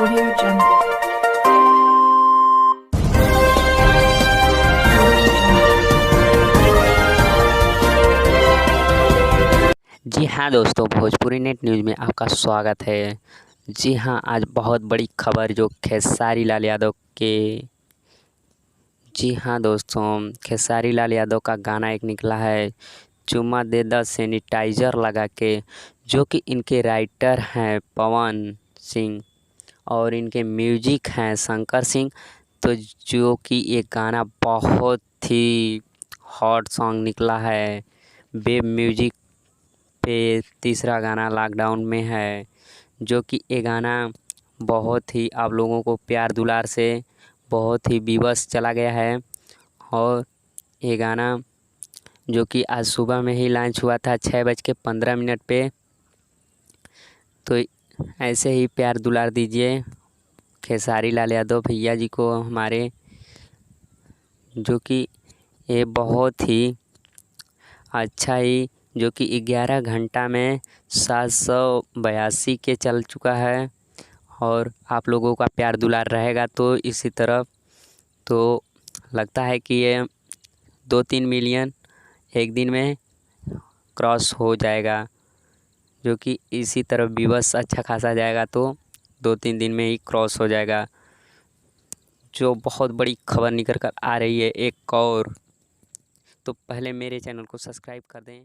Audio Jungle. जी हाँ दोस्तों, Bhojpuri net news में आपका स्वागत है। जी हाँ, आज बहुत बड़ी खबर जो खेसारी लाल यादव के जी हाँ दोस्तों, खेसारी लाल यादव का गाना एक निकला है, चुम्मा दे द सैनिटाइज़र लगा के, जो कि इनके राइटर हैं पवन सिंह और इनके म्यूजिक हैं शंकर सिंह। तो जो कि ये गाना बहुत ही हॉट सॉन्ग निकला है। वेब म्यूजिक पे तीसरा गाना लॉकडाउन में है, जो कि ये गाना बहुत ही आप लोगों को प्यार दुलार से बहुत ही विवश चला गया है। और ये गाना जो कि आज सुबह में ही लॉन्च हुआ था 6:15 पे। तो ऐसे ही प्यार दुलार दीजिए खेसारी लाल यादव भैया जी को हमारे, जो कि ये बहुत ही अच्छा ही जो कि 11 घंटा में 782 के चल चुका है। और आप लोगों का प्यार दुलार रहेगा तो इसी तरफ तो लगता है कि ये 2-3 मिलियन एक दिन में क्रॉस हो जाएगा, जो कि इसी तरफ व्यूअर्स अच्छा खासा जाएगा तो 2-3 दिन में ही क्रॉस हो जाएगा। जो बहुत बड़ी खबर निकल कर आ रही है एक और, तो पहले मेरे चैनल को सब्सक्राइब कर दें।